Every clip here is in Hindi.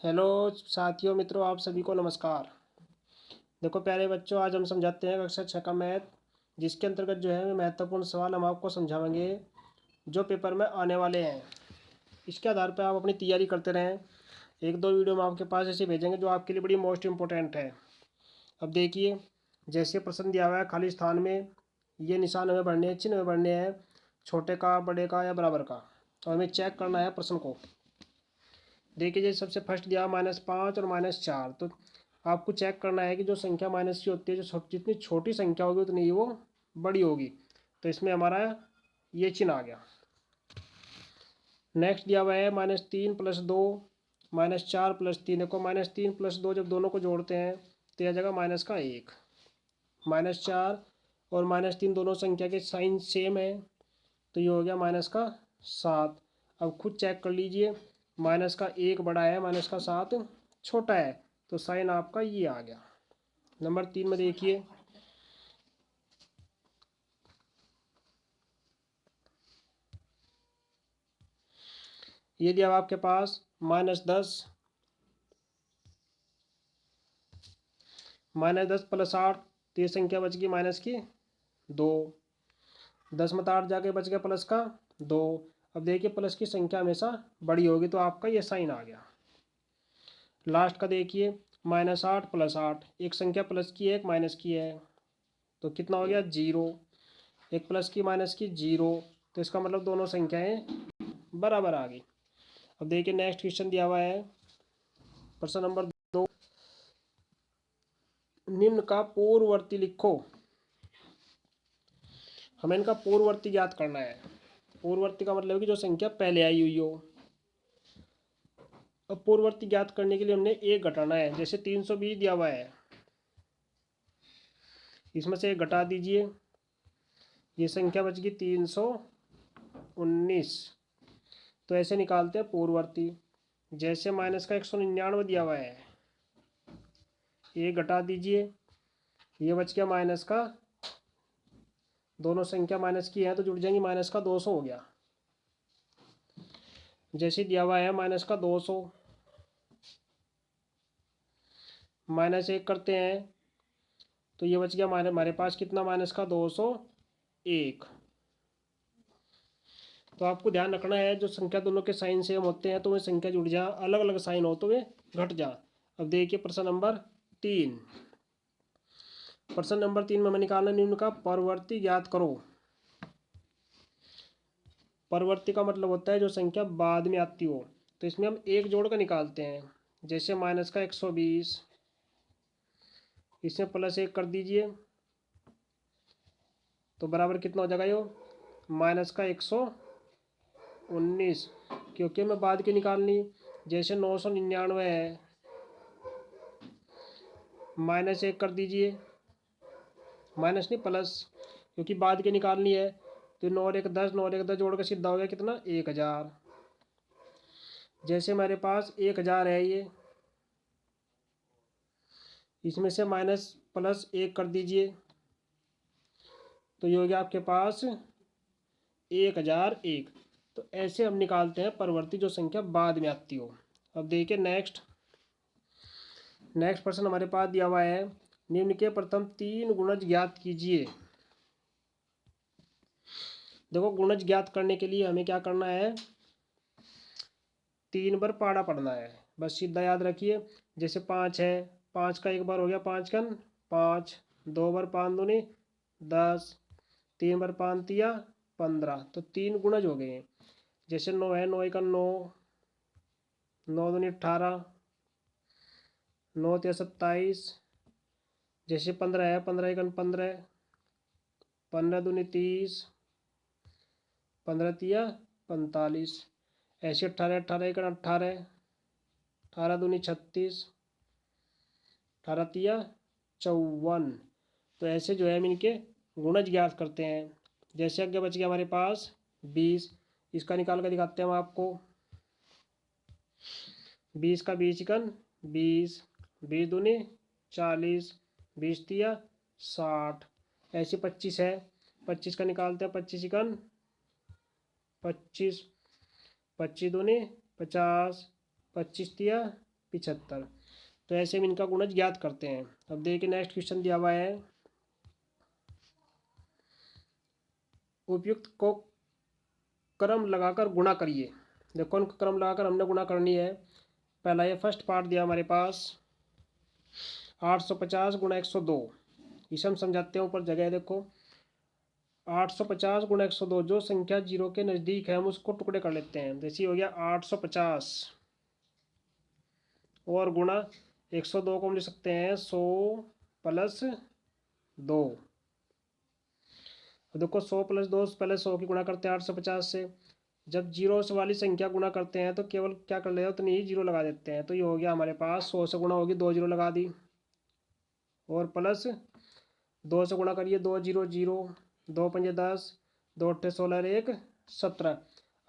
हेलो साथियों मित्रों, आप सभी को नमस्कार। देखो प्यारे बच्चों, आज हम समझाते हैं कक्षा 6 का मैथ, जिसके अंतर्गत जो है महत्वपूर्ण सवाल हम आपको समझाएंगे जो पेपर में आने वाले हैं। इसके आधार पर आप अपनी तैयारी करते रहें। एक दो वीडियो हम आपके पास ऐसे भेजेंगे जो आपके लिए बड़ी मोस्ट इम्पोर्टेंट है। अब देखिए, जैसे प्रश्न दिया हुआ है खाली स्थान में, ये निशान हमें भरने हैं, चिन्ह हमें भरने हैं, छोटे का, बड़े का या बराबर का। तो हमें चेक करना है प्रश्न को। देखिए, जैसे सबसे फर्स्ट दिया -5 और -4, तो आपको चेक करना है कि जो संख्या माइनस की होती है, जो जितनी छोटी संख्या होगी उतनी ही वो बड़ी होगी। तो इसमें हमारा ये चिन्ह आ गया। नेक्स्ट दिया हुआ है -3 + 2 -4 + 3। देखो -3 + 2 जब दोनों को जोड़ते हैं तो यह जगह -1, -4 और -3 दोनों संख्या के साइन सेम है, तो ये हो गया -7। अब खुद चेक कर लीजिए, -1 बड़ा है, -7 छोटा है, तो साइन आपका ये आ गया। नंबर 3 में देखिए, ये दिया हुआ आपके पास -10 + 8, तो ये संख्या बच गई -2। 10 में 8 जाके बच गया +2। अब देखिए, प्लस की संख्या हमेशा बड़ी होगी, तो आपका ये साइन आ गया। लास्ट का देखिए, -8 + 8, एक संख्या प्लस की है, एक माइनस की है, तो कितना हो गया 0। एक प्लस की माइनस की 0, तो इसका मतलब दोनों संख्याएं बराबर आ गई। अब देखिए, नेक्स्ट क्वेश्चन दिया हुआ है प्रश्न नंबर 2, निम्न का पूर्ववर्ती लिखो। हमें इनका पूर्ववर्ती ज्ञात करना है। पूर्ववर्ती का मतलब कि जो संख्या पहले आई हुई हो। अब पूर्ववर्ती ज्ञात करने के लिए हमने एक घटाना है। जैसे 320 दिया हुआ है, इसमें से एक घटा दीजिए, ये संख्या बच गई 319। तो ऐसे निकालते हैं पूर्ववर्ती। जैसे माइनस का 199 दिया हुआ है, एक घटा दीजिए, ये बच गया माइनस का, दोनों संख्या माइनस की है तो जुड़ जाएंगी, -200 हो गया। जैसे दिया हुआ है -200, -1 करते हैं तो ये बच गया हमारे पास कितना, -201। तो आपको ध्यान रखना है, जो संख्या दोनों के साइन सेम होते हैं तो वे संख्या जुड़ जा, अलग अलग साइन हो तो वे घट जा। अब देखिए प्रश्न नंबर 3। प्रश्न नंबर 3 में हमें निकालना निम्न का परवर्ती ज्ञात करो। परवर्ती का मतलब होता है जो संख्या बाद में आती हो। तो इसमें हम एक जोड़ कर निकालते हैं। जैसे माइनस का 120, इसमें +1 कर दीजिए, तो बराबर कितना हो जाएगा, यो -119, क्योंकि हमें बाद की निकालनी। जैसे 999 है, -1 कर दीजिए, माइनस नहीं प्लस, क्योंकि बाद की निकालनी है। तो 9 और 1 10, 9 और 1 10 जोड़ कर सीधा हो गया कितना, 1000। जैसे हमारे पास 1000 है, ये इसमें से +1 कर दीजिए, तो ये हो गया आपके पास 1001। तो ऐसे हम निकालते हैं परवर्ती जो संख्या बाद में आती हो। अब देखिए नेक्स्ट प्रश्न हमारे पास दिया हुआ है, निम्न के प्रथम 3 गुणज ज्ञात कीजिए। देखो, गुणज ज्ञात करने के लिए हमें क्या करना है, 3 बार पाड़ा पढ़ना है, बस सीधा याद रखिए। जैसे 5 है, 5 का एक बार हो गया 5 कन 5, 2 बार 5 दूनी 10, 3 बार 5 तिया 15, तो 3 गुणज हो गए। जैसे 9 है, 9 एक 9, 9 दूनी 18, 9 तिया 27। जैसे 15 है, 15 एक 15, 15 दूनी 30, 15 तिया 45। ऐसे 18, 18 एक 18, 18 दूनी 36, 18 तिया 54। तो ऐसे जो है हम इनके गुणज ज्ञात करते हैं। जैसे आगे बच गया हमारे पास 20, इसका निकाल कर दिखाते हैं हम आपको। 20 का 20 इकन 20, 20 दूनी 40, 20 तिया 60। ऐसे 25 है, 25 का निकालते हैं, 25 इकन 25, 25 दूनी 50, 25 तिया 75। तो ऐसे हम इनका गुणज ज्ञात करते हैं। अब देखिए नेक्स्ट क्वेश्चन दिया हुआ है, उपयुक्त को क्रम लगाकर गुणा करिए। देखो उनको क्रम लगाकर हमने गुणा करनी है। पहला ये फर्स्ट पार्ट दिया हमारे पास 850 गुणा 102, इसे हम समझाते हैं। ऊपर जगह है देखो, 850 गुणा 102, जो संख्या जीरो के नज़दीक है हम उसको टुकड़े कर लेते हैं। जैसे हो गया 850 और गुणा 102 को हम लिख सकते हैं 100 प्लस 2। देखो 100 प्लस 2 पहले 100 की गुणा करते हैं 850 से। जब जीरो से वाली संख्या गुणा करते हैं तो केवल क्या कर लेते हैं, उतनी ही जीरो लगा देते हैं। तो ये हो गया हमारे पास 100 से गुणा होगी, 2 जीरो लगा दी, और प्लस 2 से गुणा करिए, 2 जीरो जीरो, 2 पंजे 10, 2 अट्ठे 16 और 1 17।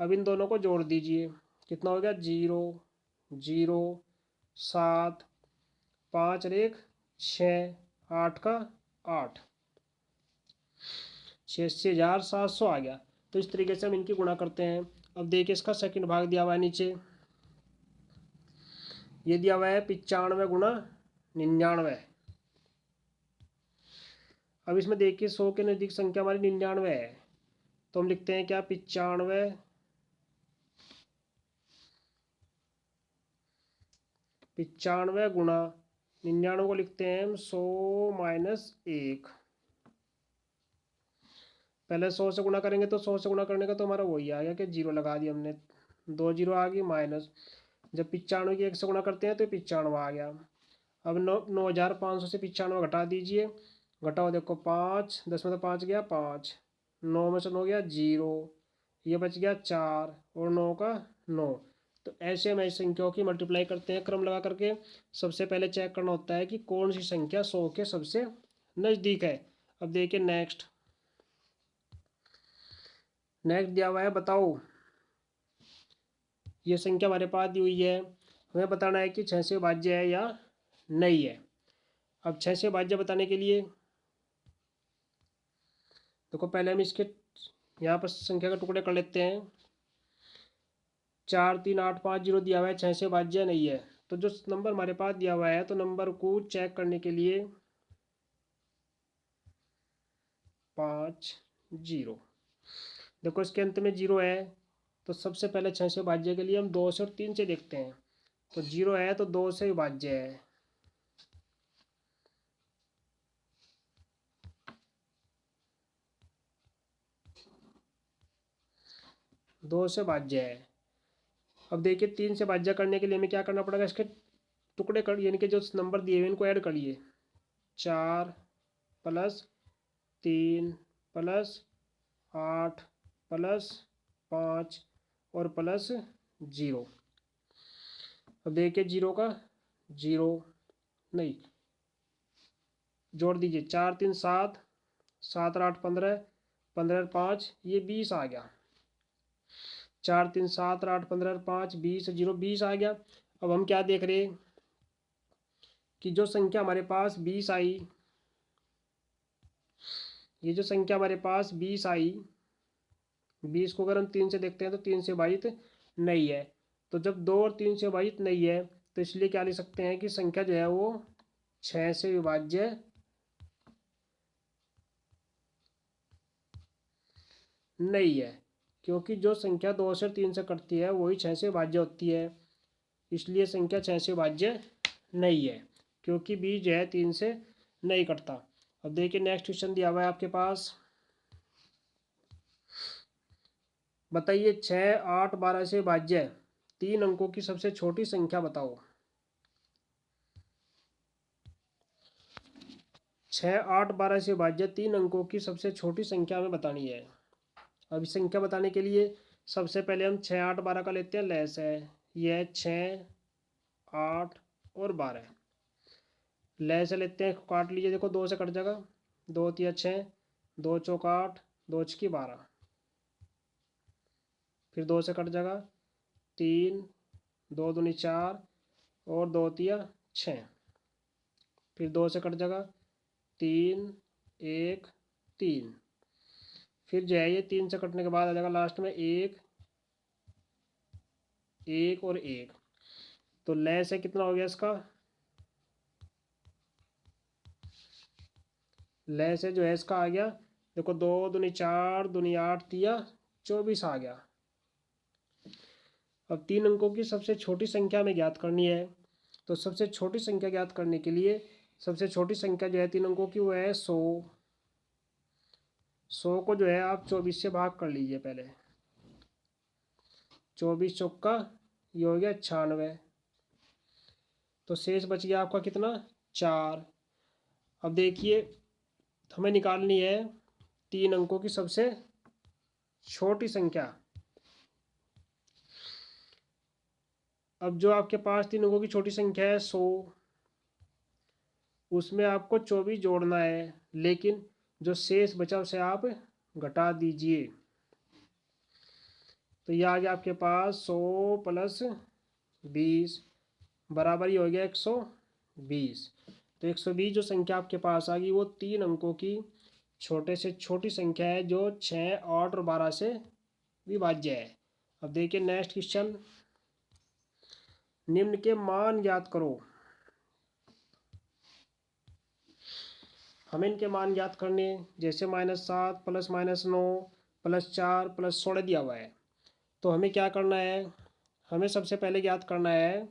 अब इन दोनों को जोड़ दीजिए, कितना हो गया 0 0 7 5 और 1 6, 8 का 8, 86,700 आ गया। तो इस तरीके से हम इनकी गुणा करते हैं। अब देखिए इसका सेकंड भाग दिया हुआ है नीचे, ये दिया हुआ है 95 गुणा 99। अब इसमें देखिए 100 के नज़दीक संख्या हमारी 99 है, तो हम लिखते हैं क्या 95 गुणा 99 को लिखते हैं हम 100 माइनस 1। पहले 100 से गुणा करेंगे तो 100 से गुणा करने का तो हमारा वही आ गया कि जीरो लगा दिया हमने, 2 जीरो आ गई माइनस। जब 95 की 1 से गुणा करते हैं तो 95 आ गया। अब 9,500 से 95 घटा दीजिए, घटाओ देखो 5, 10 में तो 5 गया 5, 9 में से 9 गया 0, ये बच गया 4 और 9 का 9। तो ऐसे हम ऐसी संख्याओं की मल्टीप्लाई करते हैं क्रम लगा करके। सबसे पहले चेक करना होता है कि कौन सी संख्या 100 के सबसे नज़दीक है। अब देखिए नेक्स्ट दिया हुआ है, बताओ ये संख्या हमारे पास दी हुई है, हमें बताना है कि 6 से भाज्य है या नहीं है। अब 6 से भाज्य बताने के लिए देखो पहले हम इसके यहाँ पर संख्या के टुकड़े कर लेते हैं। 4 3 8 5 0 दिया हुआ है, 6 से भाज्य नहीं है। तो जो नंबर हमारे पास दिया हुआ है तो नंबर को चेक करने के लिए 5 0, देखो इसके अंत में 0 है, तो सबसे पहले 6 से भाज्य के लिए हम 2 से और 3 से देखते हैं। तो 0 है तो 2 से विभाज्य है, 2 से भाज्य है। अब देखिए 3 से भाज्य करने के लिए हमें क्या करना पड़ेगा, इसके टुकड़े कर यानी कि जो नंबर दिए हुए इनको ऐड करिए। 4 प्लस 3 प्लस 8 प्लस 5 और प्लस 0। अब देखिए 0 का 0 नहीं, जोड़ दीजिए 4 3 7, 7 और 8 15, 15 और 5 ये 20 आ गया। 4 3 7 और 8 15 और 5 20, 0 20 आ गया। अब हम क्या देख रहे हैं कि जो संख्या हमारे पास 20 आई, ये जो संख्या हमारे पास 20 आई, 20 को अगर हम 3 से देखते हैं तो 3 से विभाजित नहीं है। तो जब 2 और 3 से विभाजित नहीं है तो इसलिए क्या लिख सकते हैं कि संख्या जो है वो 6 से विभाज्य नहीं है, क्योंकि जो संख्या 2 से 3 से कटती है वही 6 से विभाज्य होती है। इसलिए संख्या 6 से विभाज्य नहीं है, क्योंकि बीज है 3 से नहीं कटता। अब देखिए नेक्स्ट क्वेश्चन दिया हुआ है आपके पास, बताइए 6 8 12 से विभाज्य 3 अंकों की सबसे छोटी संख्या बताओ। 6 8 12 से विभाज्य 3 अंकों की सबसे छोटी संख्या हमें बतानी है। अब इस संख्या बताने के लिए सबसे पहले हम 6 8 12 का लेते हैं लैस है, यह 6 8 और 12 लय से लेते हैं, काट लीजिए, देखो 2 से कट जाएगा, 2 तिया 6, 2 चौक 8, 2 छकी 12, फिर 2 से कट जाएगा 3, 2 दूनी 4 और 2 तिया 6, फिर 2 से कट जाएगा 3 1 3, फिर जो है ये 3 से कटने के बाद आ जाएगा लास्ट में 1 1 और 1। तो लय से कितना हो गया इसका, लय से जो है इसका आ गया, देखो 2 दूनी 4 दूनी 8 तिया 24 आ गया। अब 3 अंकों की सबसे छोटी संख्या में ज्ञात करनी है। तो सबसे छोटी संख्या ज्ञात करने के लिए सबसे छोटी संख्या जो है 3 अंकों की वो है 100। 100 को जो है आप 24 से भाग कर लीजिए पहले। 24 चौका ये हो गया 96। तो शेष बच गया आपका कितना, 4। अब देखिए हमें निकालनी है 3 अंकों की सबसे छोटी संख्या। अब जो आपके पास 3 अंकों की छोटी संख्या है 100, उसमें आपको 24 जोड़ना है, लेकिन जो शेष बचा उसे आप घटा दीजिए। तो ये आ गया आपके पास 100 प्लस 20 बराबर ही हो गया 120। तो 120 जो संख्या आपके पास आ गई वो 3 अंकों की छोटे से छोटी संख्या है, जो 6, 8 और 12 से विभाज्य है। अब देखिए नेक्स्ट क्वेश्चन, निम्न के मान ज्ञात करो। हमें इनके मान ज्ञात करने, जैसे -7 प्लस -9 प्लस 4 प्लस 16 दिया हुआ है। तो हमें क्या करना है, हमें सबसे पहले ज्ञात करना है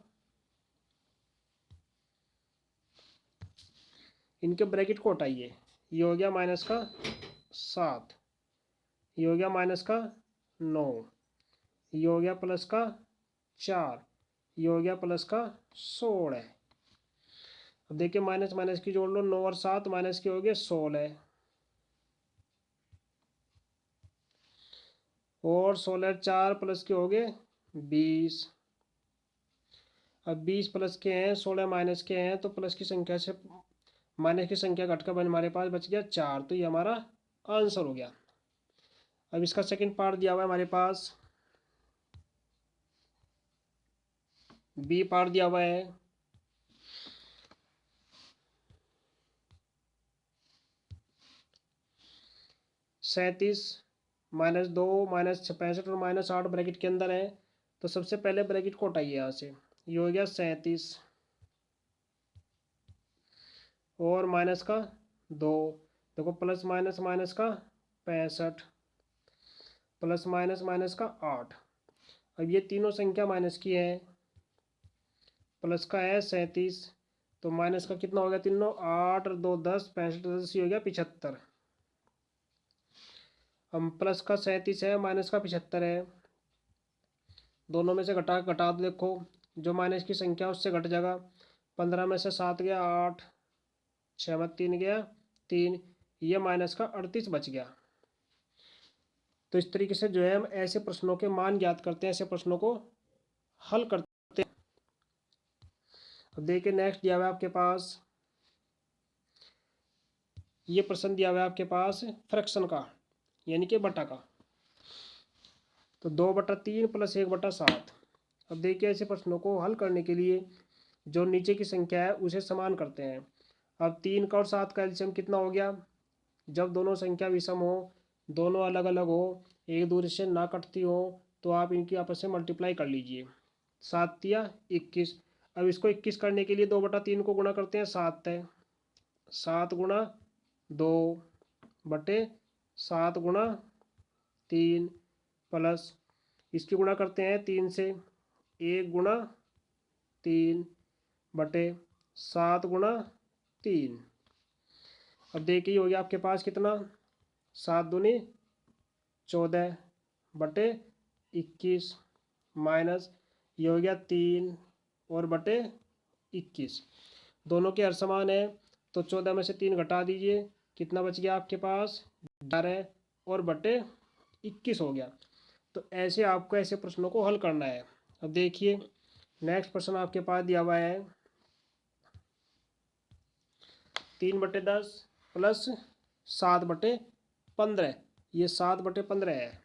इनके ब्रैकेट को हटाइए। ये हो गया -7, ये हो गया -9, ये हो गया +4, ये हो गया +16। अब देखिए माइनस माइनस की जोड़ लो, 9 और 7 माइनस के हो गए 16, और 16 4 प्लस के हो गए 20। अब 20 प्लस के हैं, 16 माइनस के हैं, तो प्लस की संख्या से माइनस की संख्या घटकर हमारे पास बच गया 4। तो ये हमारा आंसर हो गया। अब इसका सेकंड पार्ट दिया हुआ है हमारे पास, बी पार्ट दिया हुआ है। -37 -2 -65 और -8 ब्रैकेट के अंदर है। तो सबसे पहले ब्रैकेट को हटाइए यहाँ से, ये हो गया 37 और माइनस का 2, देखो प्लस माइनस माइनस का 65 प्लस माइनस माइनस का 8। अब ये तीनों संख्या माइनस की है, प्लस का है 37, तो माइनस का कितना हो गया तीनों, 8 और 2 10, 65 10 हो गया 75। हम प्लस का 37 है, माइनस का 75 है, दोनों में से घटा घटा दो, देखो जो माइनस की संख्या उससे घट जाएगा। 15 में से 7 गया 8, 6 में 3 गया 3, ये माइनस का 38 बच गया। तो इस तरीके से जो है हम ऐसे प्रश्नों के मान ज्ञात करते हैं, ऐसे प्रश्नों को हल करते हैं। अब देखिए नेक्स्ट दिया हुआ है आपके पास, ये प्रश्न दिया हुआ है आपके पास फ्रैक्शन का, यानी कि बटा का। तो 2/3 प्लस 1/7। अब देखिए ऐसे प्रश्नों को हल करने के लिए जो नीचे की संख्या है उसे समान करते हैं। अब 3 का और 7 का एलसीएम कितना हो गया, जब दोनों संख्या विषम हो, दोनों अलग अलग हो, एक दूसरे से ना कटती हो, तो आप इनकी आपस में मल्टीप्लाई कर लीजिए। 7 तिया 21। अब इसको 21 करने के लिए 2/3 को गुणा करते हैं, 7 है, 7 गुणा 2 बटे 7 गुणा 3 प्लस इसकी गुणा करते हैं 3 से, 1 गुणा 3 बटे 7 गुणा 3। अब देखिए हो गया आपके पास कितना, 7 दूनी 14 बटे 21 माइनस ये हो गया 3 और बटे 21। दोनों के हर समान है, तो 14 में से 3 घटा दीजिए, कितना बच गया आपके पास, 11 और बटे 21 हो गया। तो ऐसे आपको ऐसे प्रश्नों को हल करना है। अब देखिए नेक्स्ट प्रश्न आपके पास दिया हुआ है 3/10 प्लस 7/15, ये 7/15 है।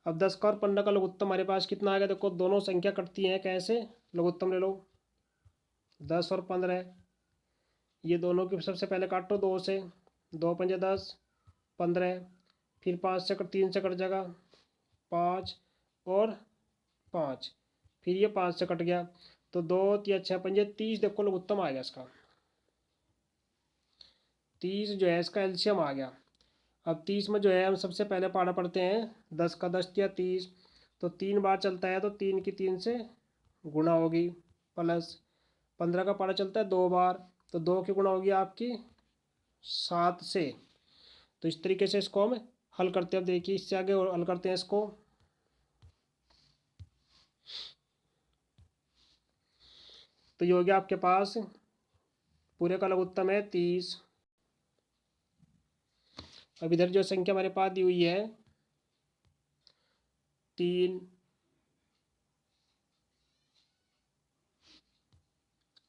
अब 10 का और 15 का लघुत्तम हमारे पास कितना आ गया, देखो दोनों संख्या कटती हैं, कैसे, लघुत्तम ले लो 10 और 15, ये दोनों की सबसे पहले काटो 2 से, 2 पंजे 10 15, फिर 5 से 3 से कट जाएगा 5 और 5, फिर ये 5 से कट गया, तो 2 तिया 6 पंजे 30। देखो लघुत्तम आ गया इसका, 30 जो है इसका एलसीएम आ गया। अब 30 में जो है हम सबसे पहले पारा पढ़ते हैं, 10 का 10 तिया 30, तो 3 बार चलता है तो 3 की 3 से गुणा होगी, प्लस 15 का पारा चलता है 2 बार, तो 2 की गुणा होगी आपकी 7 से। तो इस तरीके से इसको हम हल करते हैं। अब देखिए इससे आगे और हल करते हैं इसको। तो ये हो गया आपके पास, पूरे का लघुत्तम है 30। अब इधर जो संख्या हमारे पास दी हुई है 3,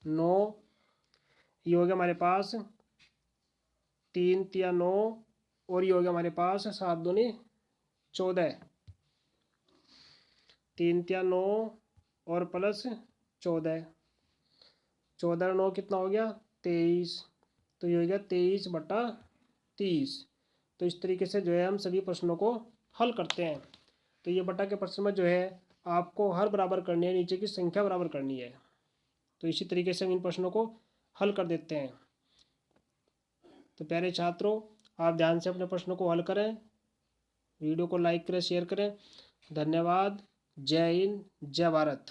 9, ये हो गया हमारे पास 3 तिया 9, और ये हो गया हमारे पास 7 दूनी 14, 3 तिया 9 और प्लस 14, 14 9 कितना हो गया 23। तो ये हो गया 23/30। तो इस तरीके से जो है हम सभी प्रश्नों को हल करते हैं। तो ये बटा के प्रश्न में जो है आपको हर बराबर करनी है, नीचे की संख्या बराबर करनी है। तो इसी तरीके से हम इन प्रश्नों को हल कर देते हैं। तो प्यारे छात्रों, आप ध्यान से अपने प्रश्नों को हल करें, वीडियो को लाइक करें, शेयर करें। धन्यवाद। जय हिंद, जय भारत।